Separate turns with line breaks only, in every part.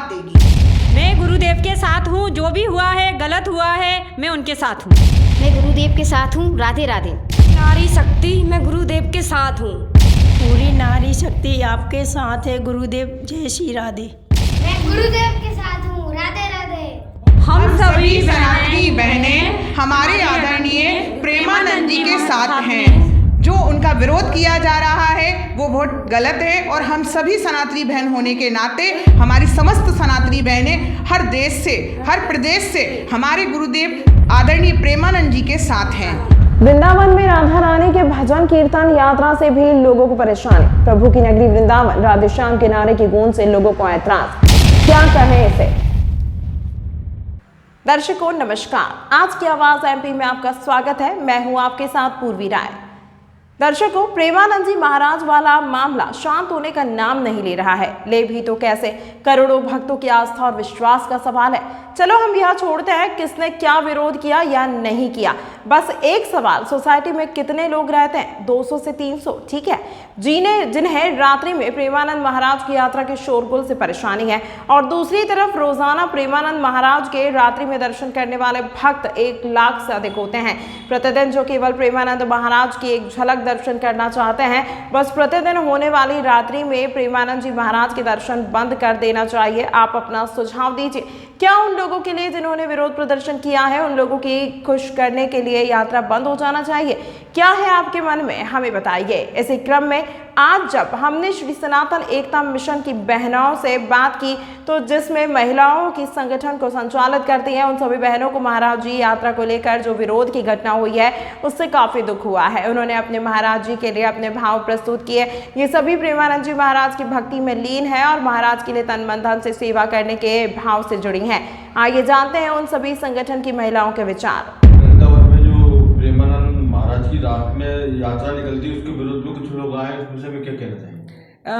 देगी।
मैं गुरुदेव के साथ हूँ, जो भी हुआ है गलत हुआ है, मैं उनके साथ हूँ।
मैं गुरुदेव के साथ हूँ। राधे राधे।
नारी शक्ति, मैं गुरुदेव के साथ हूँ।
पूरी नारी शक्ति आपके साथ है गुरुदेव। जय श्री राधे।
मैं गुरुदेव के साथ हूँ। राधे राधे।
हम सभी सनातनी बहनें हमारे आदरणीय प्रेमानंद जी के साथ हैं। जो उनका विरोध किया जा रहा है वो बहुत गलत है और हम सभी सनातनी बहन होने के नाते हमारी समस्त सनातनी बहनें हर देश से, हर प्रदेश से हमारे गुरुदेव आदरणीय प्रेमानंद जी के साथ हैं।
वृंदावन में राधा रानी के भजन कीर्तन यात्रा से भी लोगों को परेशानी। प्रभु की नगरी वृंदावन, राधेश्याम के नारे की गूंज से लोगों को ऐतराज। क्या कहें इसे। दर्शकों नमस्कार, आज की आवाज एमपी में आपका स्वागत है। मैं हूं आपके साथ पूर्वी राय। दर्शकों, प्रेमानंद जी महाराज वाला मामला शांत होने का नाम नहीं ले रहा है। ले भी तो कैसे, करोड़ों भक्तों की आस्था और विश्वास का सवाल है। चलो हम यह छोड़ते हैं किसने क्या विरोध किया या नहीं किया। बस एक सवाल, सोसाइटी में कितने लोग रहते हैं? 200 से 300, ठीक है। जिन्हें रात्रि में प्रेमानंद महाराज की यात्रा के शोरगुल से परेशानी है, और दूसरी तरफ रोजाना प्रेमानंद महाराज के रात्रि में दर्शन करने वाले भक्त 1 लाख से अधिक होते हैं प्रतिदिन, जो केवल प्रेमानंद महाराज की एक झलक दर्शन करना चाहते हैं। बस प्रतिदिन होने वाली रात्रि में प्रेमानंद जी महाराज के दर्शन बंद कर देना चाहिए। आप अपना सुझाव दीजिए। क्या उन लोगों के लिए जिन्होंने विरोध प्रदर्शन किया है, उन लोगों की खुश करने के लिए यात्रा बंद हो जाना चाहिए? क्या है आपके मन में, हमें बताइए। इसी क्रम में आज जब हमने श्री सनातन एकता मिशन की बहनों से बात की, तो जिसमें महिलाओं की संगठन को संचालित करती हैं, उन सभी बहनों को महाराज जी यात्रा को लेकर जो विरोध की घटना हुई है उससे काफी दुख हुआ है। उन्होंने अपने महाराज जी के लिए अपने भाव प्रस्तुत किए। ये सभी प्रेमानंद जी महाराज की भक्ति में लीन है और महाराज के लिए तन मन धन से सेवा करने के भाव से जुड़ी हैं। आइए जानते हैं उन सभी संगठन की महिलाओं के विचार।
वृंदावन में जो प्रेमानंद महाराज की रात में यात्रा निकलती है उसके विरोध में कुछ लोग आए, उसमें से मैं क्या कहना चाहिए?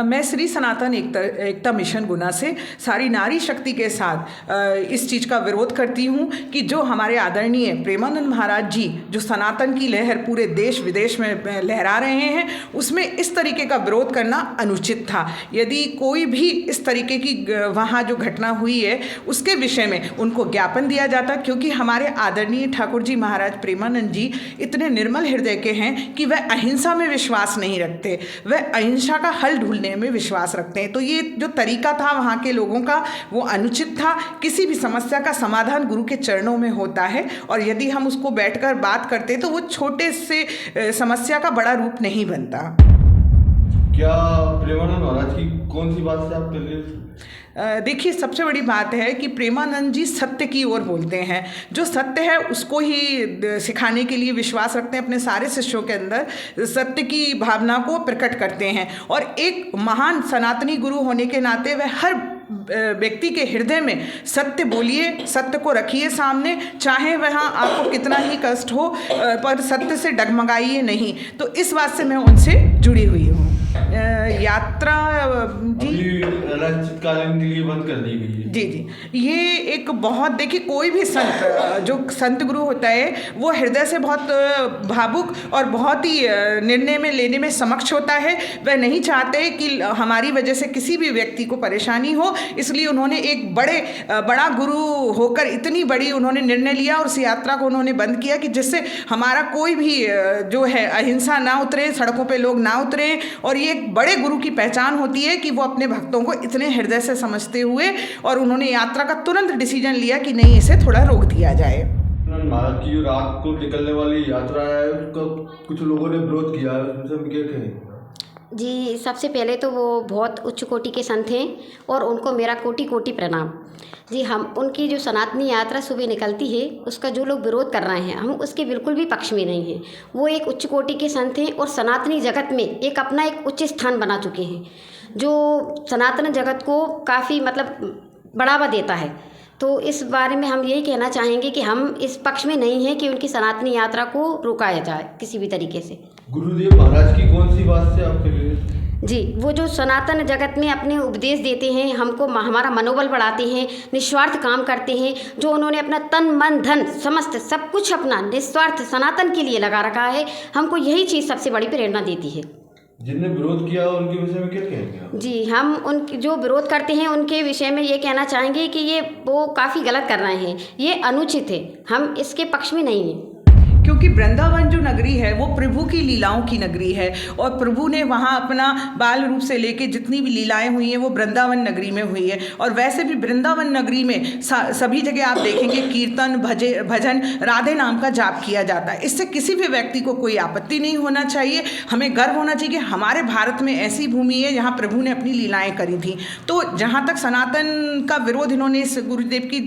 मैं श्री सनातन एकता मिशन गुना से सारी नारी शक्ति के साथ इस चीज़ का विरोध करती हूँ कि जो हमारे आदरणीय प्रेमानंद महाराज जी जो सनातन की लहर पूरे देश विदेश में लहरा रहे हैं, उसमें इस तरीके का विरोध करना अनुचित था। यदि कोई भी इस तरीके की वहाँ जो घटना हुई है उसके विषय में उनको ज्ञापन दिया जाता, क्योंकि हमारे आदरणीय ठाकुर जी महाराज प्रेमानंद जी इतने निर्मल हृदय के हैं कि वह अहिंसा में विश्वास नहीं रखते, वह अहिंसा का हल ढूंढने में विश्वास रखते हैं। तो ये जो तरीका था वहाँ के लोगों का वो अनुचित था। किसी भी समस्या का समाधान गुरु के चरणों में होता है, और यदि हम उसको बैठकर बात करते तो वो छोटे से समस्या का बड़ा रूप नहीं बनता।
क्या प्रेमानंद महाराज की कौन सी बात से आप कर रहे?
देखिए, सबसे बड़ी बात है कि प्रेमानंद जी सत्य की ओर बोलते हैं। जो सत्य है उसको ही सिखाने के लिए विश्वास रखते हैं। अपने सारे शिष्यों के अंदर सत्य की भावना को प्रकट करते हैं, और एक महान सनातनी गुरु होने के नाते वह हर व्यक्ति के हृदय में सत्य बोलिए, सत्य को रखिए सामने, चाहे वह आपको कितना ही कष्ट हो, पर सत्य से डगमगाइए नहीं। तो इस बात से मैं उनसे जुड़ी हुई हूँ। यात्रा जी
अनिश्चितकालीन के लिए बंद कर दी गई है।
जी, ये एक बहुत, देखिए कोई भी संत जो संत गुरु होता है वो हृदय से बहुत भावुक और बहुत ही निर्णय में लेने में समक्ष होता है। वह नहीं चाहते कि हमारी वजह से किसी भी व्यक्ति को परेशानी हो, इसलिए उन्होंने एक बड़ा गुरु होकर इतनी बड़ी उन्होंने निर्णय लिया और उस यात्रा को उन्होंने बंद किया कि जिससे हमारा कोई भी जो है अहिंसा ना उतरे, सड़कों पे लोग ना उतरे। और ये एक बड़े गुरु की पहचान होती है कि वो अपने भक्तों को इतने हृदय से समझते हुए, और उन्होंने यात्रा का तुरंत डिसीजन लिया कि नहीं, इसे थोड़ा रोक दिया जाए।
महाराज की रात को निकलने वाली यात्रा है उसका कुछ लोगों ने विरोध किया है, उसमें क्या कहें?
जी, सबसे पहले तो वो बहुत उच्च कोटि के संत हैं और उनको मेरा कोटि कोटि प्रणाम। जी, हम उनकी जो सनातनी यात्रा सुबह निकलती है उसका जो लोग विरोध कर रहे हैं, हम उसके बिल्कुल भी पक्ष में नहीं हैं। वो एक उच्च कोटि के संत हैं और सनातनी जगत में एक अपना एक उच्च स्थान बना चुके हैं, जो सनातन जगत को काफ़ी बढ़ावा देता है। तो इस बारे में हम यही कहना चाहेंगे कि हम इस पक्ष में नहीं हैं कि उनकी सनातनी यात्रा को रुकाया जाए किसी भी तरीके से।
गुरुदेव महाराज की कौन सी बात से आपके लिए?
जी, वो जो सनातन जगत में अपने उपदेश देते हैं, हमको हमारा मनोबल बढ़ाते हैं, निस्वार्थ काम करते हैं, जो उन्होंने अपना तन मन धन समस्त सब कुछ अपना निस्वार्थ सनातन के लिए लगा रखा है, हमको यही चीज़ सबसे बड़ी प्रेरणा देती है।
जिनने विरोध किया उनके विषय में क्या कहेंगे आप?
जी, हम उन जो विरोध करते हैं उनके विषय में ये कहना चाहेंगे कि ये वो काफ़ी गलत कर रहे हैं, ये अनुचित है, हम इसके पक्ष में नहीं हैं।
क्योंकि वृंदावन जो नगरी है वो प्रभु की लीलाओं की नगरी है और प्रभु ने वहाँ अपना बाल रूप से लेके जितनी भी लीलाएं हुई हैं वो वृंदावन नगरी में हुई है। और वैसे भी वृंदावन नगरी में सभी जगह आप देखेंगे कीर्तन भजन राधे नाम का जाप किया जाता है। इससे किसी भी व्यक्ति को कोई आपत्ति नहीं होना चाहिए। हमें गर्व होना चाहिए कि हमारे भारत में ऐसी भूमि है जहाँ प्रभु ने अपनी लीलाएँ करी थी। तो जहाँ तक सनातन का विरोध इन्होंने इस गुरुदेव की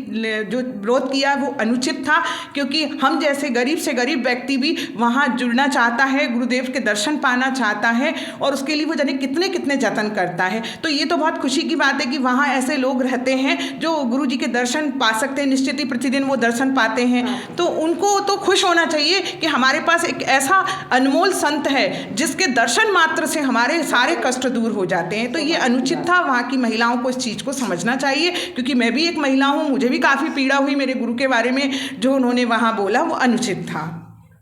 जो विरोध किया वो अनुचित था, क्योंकि हम जैसे गरीब से गरीब व्यक्ति भी वहाँ जुड़ना चाहता है, गुरुदेव के दर्शन पाना चाहता है और उसके लिए वो जाने कितने कितने जतन करता है। तो ये तो बहुत खुशी की बात है कि वहाँ ऐसे लोग रहते हैं जो गुरु जी के दर्शन पा सकते हैं, निश्चित ही प्रतिदिन वो दर्शन पाते हैं। तो उनको तो खुश होना चाहिए कि हमारे पास एक ऐसा अनमोल संत है जिसके दर्शन मात्र से हमारे सारे कष्ट दूर हो जाते हैं। तो ये अनुचित था, वहाँ की महिलाओं को इस चीज़ को समझना चाहिए, क्योंकि मैं भी एक महिला हूँ, मुझे भी काफ़ी पीड़ा हुई मेरे गुरु के बारे में। जो उन्होंने वहाँ बोला वो अनुचित था।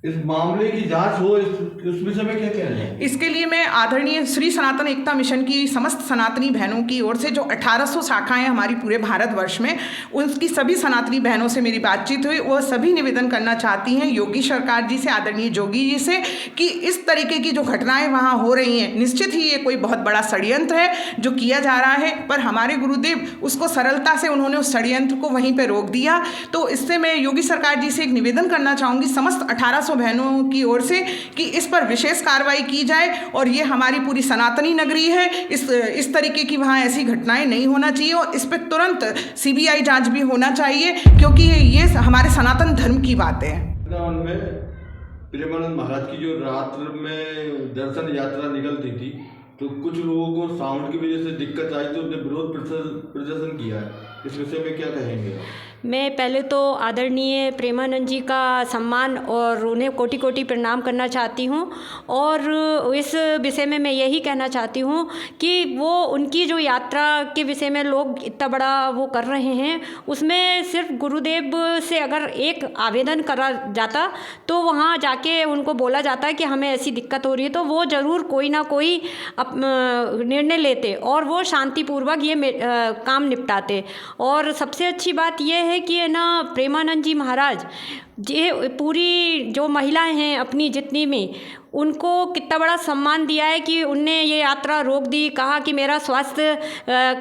इस मामले की जांच हो, इस विषय में क्या कहना है?
इसके लिए मैं आदरणीय श्री सनातन एकता मिशन की समस्त सनातनी बहनों की ओर से जो 1800 शाखाएं हमारी पूरे भारतवर्ष में, उसकी सभी सनातनी बहनों से मेरी बातचीत हुई। वो सभी निवेदन करना चाहती हैं योगी सरकार जी से, आदरणीय जोगी जी से, कि इस तरीके की जो घटनाएं वहाँ हो रही हैं, निश्चित ही ये कोई बहुत बड़ा षड्यंत्र है जो किया जा रहा है, पर हमारे गुरुदेव उसको सरलता से उन्होंने उस षड्यंत्र को वहीं पर रोक दिया। तो इससे मैं योगी सरकार जी से एक निवेदन करना चाहूँगी समस्त 1800 बहनों की ओर से कि इस पर विशेष कार्रवाई की जाए। और ये हमारी पूरी सनातनी नगरी है, इस तरीके की वहाँ ऐसी घटनाएं नहीं होना चाहिए और इस पर तुरंत CBI जांच भी होना चाहिए, क्योंकि ये हमारे सनातन धर्म की बात है।
वृंदावन में प्रेमानंद महाराज की जो रात्र में दर्शन यात्रा निकलती थी, तो कुछ लोगों को साउंड की वजह से दिक्कत आई तो उन्हें विरोध प्रदर्शन किया है। इस विषय में क्या कहेंगे?
मैं पहले तो आदरणीय प्रेमानंद जी का सम्मान और उन्हें कोटि कोटि प्रणाम करना चाहती हूँ। और इस विषय में मैं यही कहना चाहती हूँ कि वो उनकी जो यात्रा के विषय में लोग इतना बड़ा वो कर रहे हैं, उसमें सिर्फ गुरुदेव से अगर एक आवेदन करा जाता तो वहाँ जाके उनको बोला जाता है कि हमें ऐसी दिक्कत हो रही है, तो वो ज़रूर कोई ना कोई निर्णय लेते और वो शांतिपूर्वक ये काम निपटाते। और सबसे अच्छी बात ये है कि ना प्रेमानंद जी महाराज ये पूरी जो महिलाएं हैं अपनी जितनी में, उनको कितना बड़ा सम्मान दिया है कि उनने ये यात्रा रोक दी, कहा कि मेरा स्वास्थ्य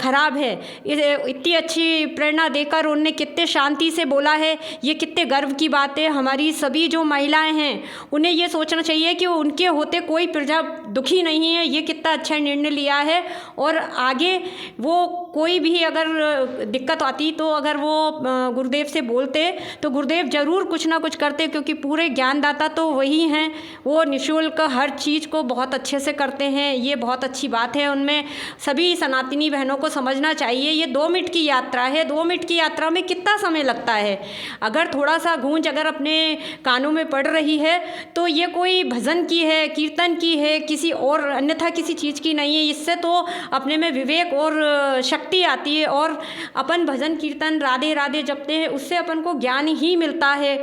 खराब है। इतनी अच्छी प्रेरणा देकर उनने कितने शांति से बोला है, ये कितने गर्व की बात है। हमारी सभी जो महिलाएं हैं उन्हें ये सोचना चाहिए कि उनके होते कोई प्रजा दुखी नहीं है। ये कितना अच्छा निर्णय लिया है। और आगे वो कोई भी अगर दिक्कत आती तो अगर वो गुरुदेव से बोलते तो गुरुदेव ज़रूर कुछ ना कुछ करते, क्योंकि पूरे ज्ञानदाता तो वही हैं। वो निःशुल्क हर चीज़ को बहुत अच्छे से करते हैं, ये बहुत अच्छी बात है। उनमें सभी सनातनी बहनों को समझना चाहिए ये 2 मिनट की यात्रा है। 2 मिनट की यात्रा में कितना समय लगता है। अगर थोड़ा सा गूंज अगर अपने कानों में पड़ रही है तो ये कोई भजन की है, कीर्तन की है, किसी और अन्यथा किसी चीज़ की नहीं है। इससे तो अपने में विवेक और शक्ति आती है और अपन भजन कीर्तन राधे राधे जपते हैं, उससे अपन को ज्ञान ही मिलता है।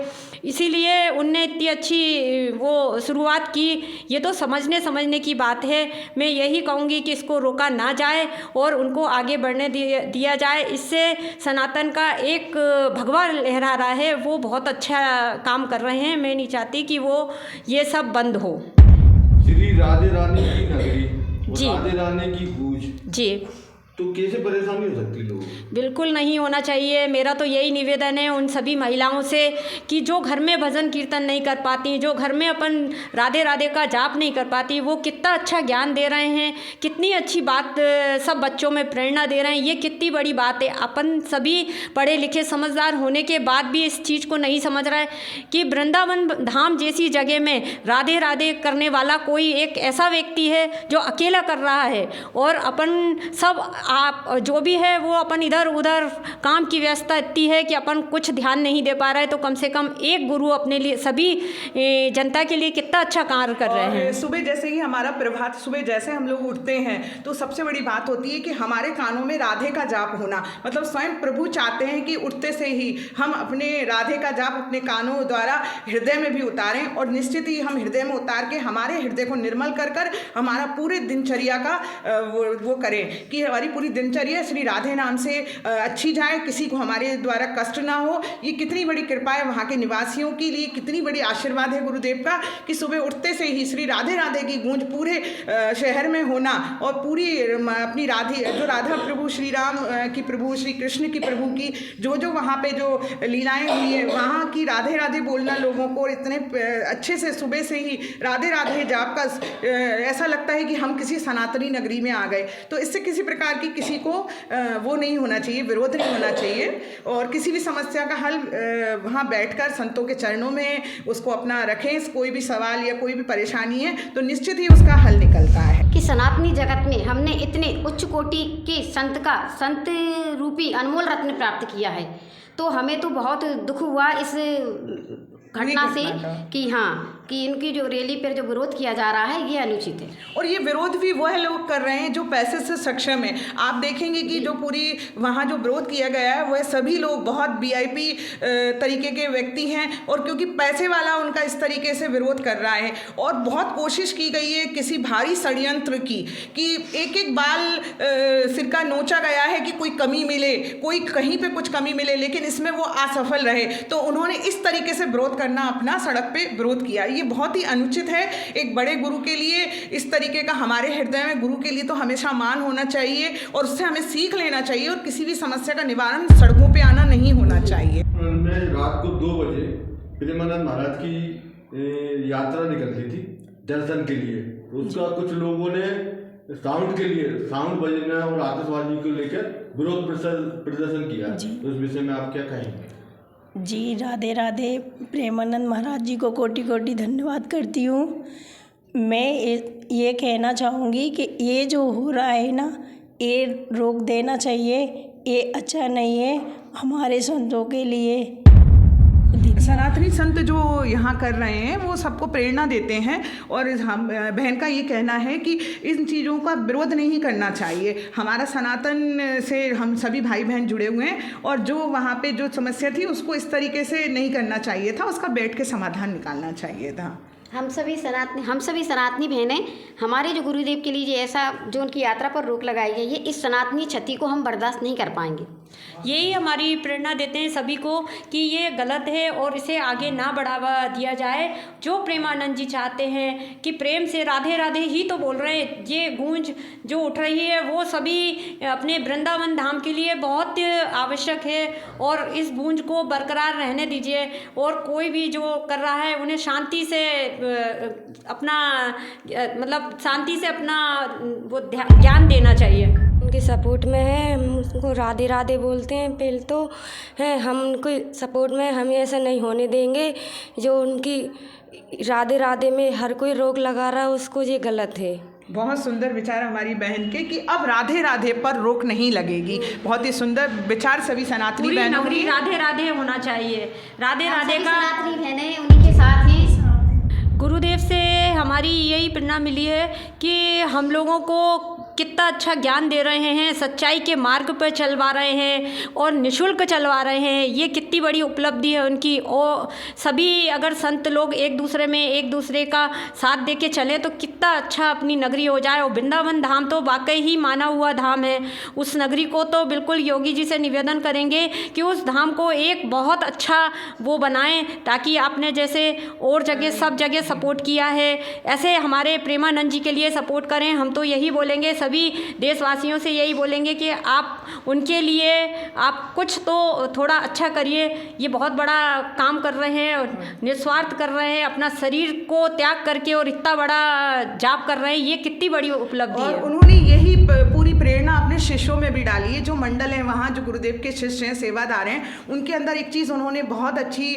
इसीलिए उनने इतनी अच्छी वो शुरुआत की। ये तो समझने की बात है। मैं यही कहूँगी कि इसको रोका ना जाए और उनको आगे बढ़ने दिया जाए। इससे सनातन का एक भगवा लहरा रहा है, वो बहुत अच्छा काम कर रहे हैं। मैं नहीं चाहती कि वो ये सब बंद हो।
श्री राधे रानी की नगरी,
जी,
राधे रानी की गूंज,
जी,
तो कैसे परेशानी हो सकती है लोगों को?
बिल्कुल नहीं होना चाहिए। मेरा तो यही निवेदन है उन सभी महिलाओं से कि जो घर में भजन कीर्तन नहीं कर पाती, जो घर में अपन राधे राधे का जाप नहीं कर पाती, वो कितना अच्छा ज्ञान दे रहे हैं, कितनी अच्छी बात सब बच्चों में प्रेरणा दे रहे हैं। ये कितनी बड़ी बात है। अपन सभी पढ़े लिखे समझदार होने के बाद भी इस चीज़ को नहीं समझ रहा है कि वृंदावन धाम जैसी जगह में राधे राधे करने वाला कोई एक ऐसा व्यक्ति है जो अकेला कर रहा है। और अपन सब आप जो भी है वो अपन इधर उधर काम की व्यस्तता इतनी है कि अपन कुछ ध्यान नहीं दे पा रहे हैं, तो कम से कम एक गुरु अपने लिए सभी जनता के लिए कितना अच्छा कार्य कर रहे हैं।
सुबह जैसे ही हमारा प्रभात, सुबह जैसे हम लोग उठते हैं तो सबसे बड़ी बात होती है कि हमारे कानों में राधे का जाप होना, मतलब स्वयं प्रभु चाहते हैं कि उठते से ही हम अपने राधे का जाप अपने कानों द्वारा हृदय में भी उतारें, और निश्चित ही हम हृदय में उतार के हमारे हृदय को निर्मल कर कर हमारा पूरे दिनचर्या का वो करें कि हमारी पूरी दिनचर्या श्री राधे नाम से अच्छी जाए, किसी को हमारे द्वारा कष्ट ना हो। ये कितनी बड़ी कृपा है वहाँ के निवासियों के लिए, कितनी बड़ी आशीर्वाद है गुरुदेव का कि सुबह उठते से ही श्री राधे राधे की गूंज पूरे शहर में होना, और पूरी अपनी राधे जो राधा प्रभु श्री राम की प्रभु श्री कृष्ण की प्रभु की जो जो वहाँ पे जो लीलाएं हुई है वहाँ की राधे राधे बोलना लोगों को इतने अच्छे से सुबह से ही राधे राधे जाप का ऐसा लगता है कि हम किसी सनातनी नगरी में आ गए। तो इससे किसी प्रकार की किसी को वो नहीं होना चाहिए, विरोध नहीं होना चाहिए, और किसी भी समस्या का हल वहाँ बैठकर संतों के चरणों में उसको अपना रखें। कोई भी सवाल या कोई भी परेशानी है तो निश्चित ही उसका हल निकलता है।
कि सनातनी जगत में हमने इतने उच्च कोटि के संत रूपी अनमोल रत्न प्राप्त किया है, तो हमें तो बहुत दुख हुआ इस घटना से कि हाँ कि इनकी जो रैली पर जो विरोध किया जा रहा है ये अनुचित है।
और ये विरोध भी वह लोग कर रहे हैं जो पैसे से सक्षम है। आप देखेंगे कि जो पूरी वहाँ जो विरोध किया गया है वह सभी लोग बहुत वीआईपी तरीके के व्यक्ति हैं, और क्योंकि पैसे वाला उनका इस तरीके से विरोध कर रहा है। और बहुत कोशिश की गई है किसी भारी षड्यंत्र की कि एक एक बाल सिर का नोचा गया है कि कोई कमी मिले, कोई कहीं पे कुछ कमी मिले, लेकिन इसमें वो असफल रहे। तो उन्होंने इस तरीके से विरोध करना अपना सड़क पे विरोध किया। ये बहुत ही अनुचित है। एक बड़े गुरु के लिए इस तरीके का, हमारे हृदय में गुरु के लिए तो हमेशा मान होना चाहिए और उससे हमें सीख लेना चाहिए, और किसी भी समस्या का निवारण सड़कों पे आना नहीं होना चाहिए।
मैं रात को 2 बजे प्रेमानंद महाराज की यात्रा निकलती थी दर्शन के लिए, उसका कुछ लोगों ने साउंड के लिए साउंड बजना और आतिशबाजी को लेकर विरोध प्रदर्शन किया। तो उस विषय में आप क्या कहेंगे?
जी राधे राधे। प्रेमानंद महाराज जी को कोटि कोटि धन्यवाद करती हूँ। मैं ये कहना चाहूँगी कि ये जो हो रहा है ना, ये रोक देना चाहिए, ये अच्छा नहीं है हमारे संतों के लिए।
सनातनी संत जो यहाँ कर रहे हैं वो सबको प्रेरणा देते हैं, और हम बहन का ये कहना है कि इन चीज़ों का विरोध नहीं करना चाहिए। हमारा सनातन से हम सभी भाई बहन जुड़े हुए हैं, और जो वहाँ पे जो समस्या थी उसको इस तरीके से नहीं करना चाहिए था, उसका बैठ के समाधान निकालना चाहिए था।
हम सभी सनातनी बहनें, हमारे जो गुरुदेव के लिए ऐसा जो उनकी यात्रा पर रोक लगाई गई है, इस सनातनी क्षति को हम बर्दाश्त नहीं कर पाएंगे।
यही हमारी प्रेरणा देते हैं सभी को कि ये गलत है और इसे आगे ना बढ़ावा दिया जाए। जो प्रेमानंद जी चाहते हैं कि प्रेम से राधे राधे ही तो बोल रहे हैं, ये गूंज जो उठ रही है वो सभी अपने वृंदावन धाम के लिए बहुत आवश्यक है, और इस गूंज को बरकरार रहने दीजिए। और कोई भी जो कर रहा है उन्हें शांति से अपना मतलब शांति से अपना वो ज्ञान देना चाहिए।
उनके सपोर्ट में है, हम उसको राधे राधे बोलते हैं पहले तो है, हम उनको सपोर्ट में, हम ऐसा नहीं होने देंगे। जो उनकी राधे राधे में हर कोई रोक लगा रहा है उसको ये गलत है।
बहुत सुंदर विचार हमारी बहन के कि अब राधे राधे पर रोक नहीं लगेगी। बहुत ही सुंदर विचार सभी सनातनी बहनों
नगरी राधे राधे होना चाहिए। राधे राधे का
सनातनी बहनें उन्हीं के साथ ही।
गुरुदेव से हमारी यही प्रेरणा मिली है कि हम लोगों को कितना अच्छा ज्ञान दे रहे हैं, सच्चाई के मार्ग पर चलवा रहे हैं और निःशुल्क चलवा रहे हैं। ये कितनी बड़ी उपलब्धि है उनकी। और सभी अगर संत लोग एक दूसरे का साथ दे के चलें तो कितना अच्छा अपनी नगरी हो जाए। और वृंदावन धाम तो वाकई ही माना हुआ धाम है। उस नगरी को तो बिल्कुल योगी जी से निवेदन करेंगे कि उस धाम को एक बहुत अच्छा वो बनाएं, ताकि आपने जैसे और जगह सब जगह सपोर्ट किया है ऐसे हमारे प्रेमानंद जी के लिए सपोर्ट करें। हम तो यही बोलेंगे, सभी देशवासियों से यही बोलेंगे कि आप उनके लिए आप कुछ तो थोड़ा अच्छा करिए। ये बहुत बड़ा काम कर रहे हैं और निस्वार्थ कर रहे हैं, अपना शरीर को त्याग करके और इतना बड़ा जाप कर रहे हैं। ये कितनी बड़ी उपलब्धि है।
उन्होंने यही पूरी प्रेरणा अपने शिष्यों में भी डाली है। जो मंडल है वहाँ जो गुरुदेव के शिष्य हैं, सेवादार हैं, उनके अंदर एक चीज़ उन्होंने बहुत अच्छी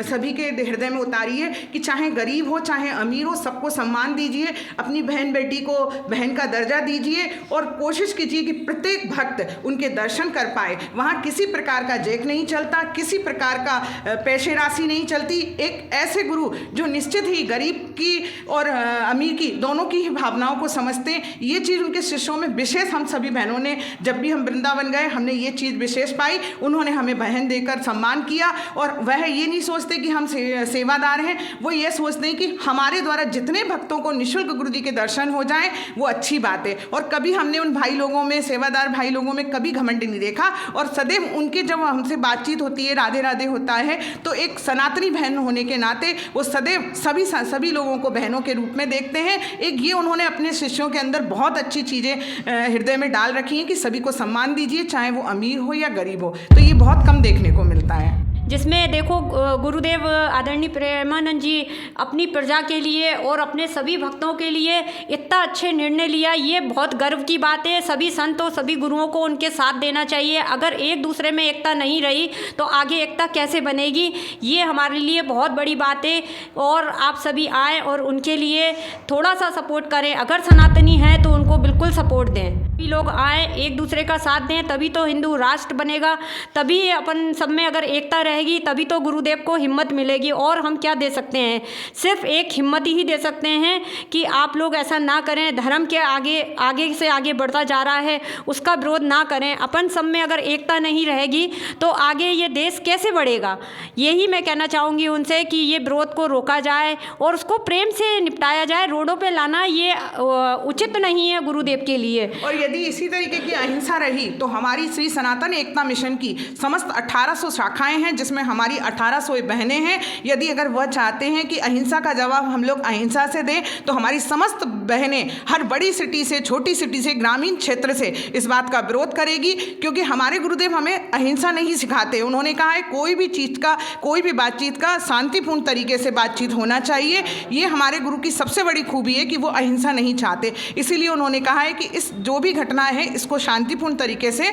सभी के हृदय में उतारी है कि चाहे गरीब हो चाहे अमीर हो, सबको सम्मान दीजिए, अपनी बहन बेटी को बहन का दर्जा दर्जा दीजिए और कोशिश कीजिए कि प्रत्येक भक्त उनके दर्शन कर पाए। वहाँ किसी प्रकार का जैक नहीं चलता, किसी प्रकार का पैसे राशि नहीं चलती। एक ऐसे गुरु जो निश्चित ही गरीब की और अमीर की दोनों की ही भावनाओं को समझते हैं, ये चीज़ उनके शिष्यों में विशेष हम सभी बहनों ने, जब भी हम वृंदावन गए हमने ये चीज़ विशेष पाई। उन्होंने हमें बहन देकर सम्मान किया और वह ये नहीं सोचते कि हम सेवादार हैं, वो ये सोचते हैं कि हमारे द्वारा जितने भक्तों को निःशुल्क गुरु जी के दर्शन हो जाएं वो अच्छी बात है। और कभी हमने उन भाई लोगों में, सेवादार भाई लोगों में कभी घमंड नहीं देखा। और सदैव उनके जब हमसे बातचीत होती है, राधे राधे होता है, तो एक सनातनी बहन होने के नाते वो सदैव सभी लोगों को बहनों के रूप में देखते हैं। एक ये उन्होंने अपने शिष्यों के अंदर बहुत अच्छी चीज़ें हृदय में डाल रखी हैं कि सभी को सम्मान दीजिए, चाहे वो अमीर हो या गरीब हो। तो ये बहुत कम देखने को मिलता है।
जिसमें देखो गुरुदेव आदरणीय प्रेमानंद जी अपनी प्रजा के लिए और अपने सभी भक्तों के लिए इतना अच्छे निर्णय लिया, ये बहुत गर्व की बात है। सभी संतों, सभी गुरुओं को उनके साथ देना चाहिए। अगर एक दूसरे में एकता नहीं रही तो आगे एकता कैसे बनेगी, ये हमारे लिए बहुत बड़ी बात है। और आप सभी आएँ और उनके लिए थोड़ा सा सपोर्ट करें। अगर सनातनी हैं तो उनको बिल्कुल सपोर्ट दें। सभी लोग आए, एक दूसरे का साथ दें, तभी तो हिंदू राष्ट्र बनेगा। तभी अपन सब में अगर एकता रहेगी तभी तो गुरुदेव को हिम्मत मिलेगी। और हम क्या दे सकते हैं, सिर्फ एक हिम्मत ही दे सकते हैं कि आप लोग ऐसा ना करें। धर्म के आगे से आगे बढ़ता जा रहा है, उसका विरोध ना करें। अपन सब में अगर एकता नहीं रहेगी तो आगे ये देश कैसे बढ़ेगा। यही मैं कहना चाहूँगी उनसे कि ये विरोध को रोका जाए और उसको प्रेम से निपटाया जाए। रोडों पे लाना ये उचित नहीं है गुरुदेव के लिए।
और यदि इसी तरीके की अहिंसा रही तो हमारी श्री सनातन एकता मिशन की समस्त 1800 शाखाएं हैं, जिसमें हमारी 1800 बहनें हैं। यदि अगर वह चाहते हैं कि अहिंसा का जवाब हम लोग अहिंसा से दें तो हमारी समस्त बहनें हर बड़ी सिटी से, छोटी सिटी से, ग्रामीण क्षेत्र से इस बात का विरोध करेगी। क्योंकि हमारे गुरुदेव हमें अहिंसा नहीं सिखाते। उन्होंने कहा है कोई भी चीज़ का, कोई भी बातचीत का शांतिपूर्ण तरीके से बातचीत होना चाहिए। ये हमारे गुरु की सबसे बड़ी खूबी है कि वो अहिंसा नहीं चाहते। इसीलिए उन्होंने कहा है कि इस जो भी घटना है इसको शांतिपूर्ण तरीके से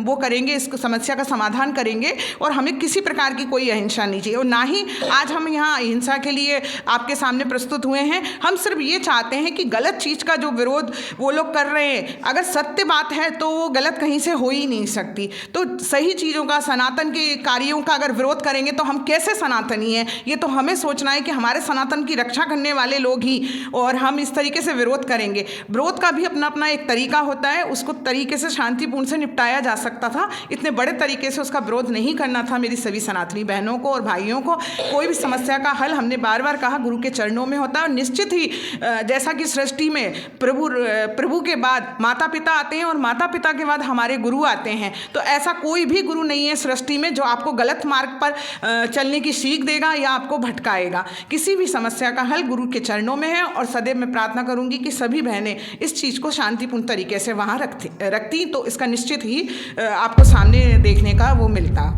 वो करेंगे, इस समस्या का समाधान करेंगे और हमें किसी प्रकार की कोई अहिंसा नहीं चाहिए। और ना ही आज हम यहाँ अहिंसा के लिए आपके सामने प्रस्तुत हुए हैं। हम सिर्फ ये चाहते हैं कि गलत चीज़ का जो विरोध वो लोग कर रहे हैं, अगर सत्य बात है तो वो गलत कहीं से हो ही नहीं सकती। तो सही चीज़ों का, सनातन के कार्यों का अगर विरोध करेंगे तो हम कैसे सनातनी हैं, ये तो हमें सोचना है कि हमारे सनातन की रक्षा करने वाले लोग ही, और हम इस तरीके से विरोध करेंगे। विरोध का भी अपना अपना एक तरीका होता है, उसको तरीके से शांतिपूर्ण से निपटाया जा सकता था। इतने बड़े तरीके से उसका विरोध नहीं करना था। मेरी सभी सनातनी बहनों को और भाइयों को, कोई भी समस्या का हल, हमने बार बार कहा, गुरु के चरणों में होता है। और निश्चित ही जैसा कि सृष्टि में प्रभु के बाद माता पिता आते हैं और माता पिता के बाद हमारे गुरु आते हैं, तो ऐसा कोई भी गुरु नहीं है सृष्टि में जो आपको गलत मार्ग पर चलने की सीख देगा या आपको भटकाएगा। किसी भी समस्या का हल गुरु के चरणों में है। और सदैव मैं प्रार्थना करूंगी कि सभी बहनें इस चीज़ को शांतिपूर्ण तरीके से वहाँ रखती तो इसका निश्चित ही आपको सामने देखने का वो मिलता।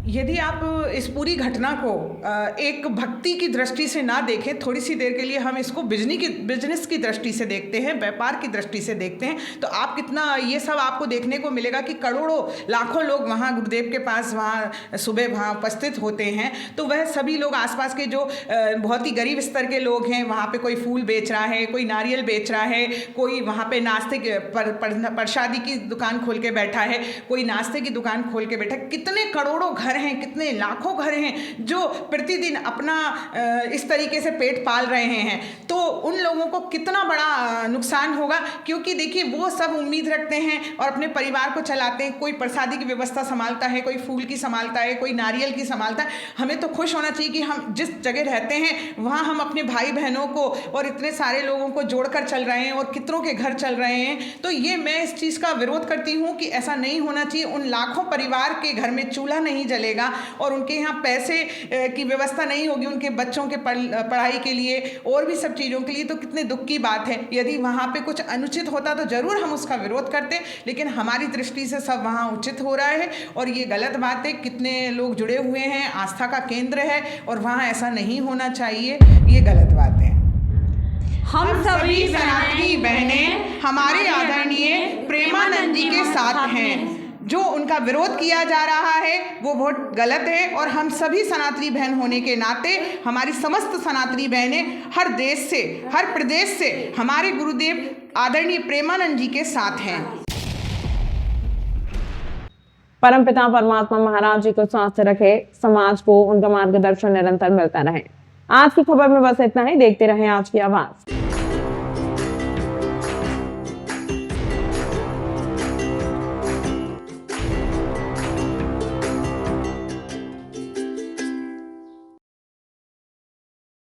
यदि आप इस पूरी घटना को एक भक्ति की दृष्टि से ना देखें, थोड़ी सी देर के लिए हम इसको बिजनेस की दृष्टि से देखते हैं, व्यापार की दृष्टि से देखते हैं, तो आप कितना ये सब आपको देखने को मिलेगा कि करोड़ों लाखों लोग वहाँ गुरुदेव के पास वहाँ सुबह वहाँ उपस्थित होते हैं। तो वह सभी लोग आसपास के जो बहुत ही गरीब स्तर के लोग हैं, वहाँ पे कोई फूल बेच रहा है, कोई नारियल बेच रहा है, कोई वहाँ पे नाश्ते प्रसादी की दुकान खोल के बैठा है, कोई नाश्ते की दुकान खोल के बैठा है। कितने करोड़ों घर हैं, कितने लाखों घर हैं जो प्रतिदिन अपना इस तरीके से पेट पाल रहे हैं। तो उन लोगों को कितना बड़ा नुकसान होगा, क्योंकि देखिए वो सब उम्मीद रखते हैं और अपने परिवार को चलाते हैं। कोई प्रसादी की व्यवस्था संभालता है, कोई फूल की संभालता है, कोई नारियल की संभालता है। हमें तो खुश होना चाहिए कि हम जिस जगह रहते हैं वहाँ हम अपने भाई बहनों को और इतने सारे लोगों को जोड़कर चल रहे हैं और कितनों के घर चल रहे हैं। तो ये मैं इस चीज़ का विरोध करती हूँ कि ऐसा नहीं होना चाहिए। उन लाखों परिवार के घर में चूल्हा नहीं जलेगा और उनके यहाँ पैसे की व्यवस्था नहीं होगी उनके बच्चों के पढ़ाई के लिए और भी सब चीज़ों के लिए। तो कितने दुख की बात है। यदि वहाँ पे कुछ अनुचित होता तो ज़रूर हम उसका विरोध करते, लेकिन हमारी दृष्टि से सब वहाँ उचित हो रहा है और ये गलत बात है। कितने लोग जुड़े हुए हैं, आस्था का केंद्र है और वहाँ ऐसा नहीं होना चाहिए, ये गलत बात है। हम सभी सनातनी बहनें हमारे आदरणीय प्रेमानंद जी के साथ हैं। जो उनका विरोध किया जा रहा है वो बहुत गलत है और हम सभी सनातनी बहन होने के नाते हमारी समस्त सनातनी बहनें हर देश से, हर प्रदेश से हमारे गुरुदेव आदरणीय प्रेमानंद जी के साथ हैं।
परमपिता परमात्मा महाराज जी को स्वस्थ रखे, समाज को उनका मार्गदर्शन निरंतर मिलता रहे। आज की खबर में बस इतना ही। देखते रहें आज की आवाज।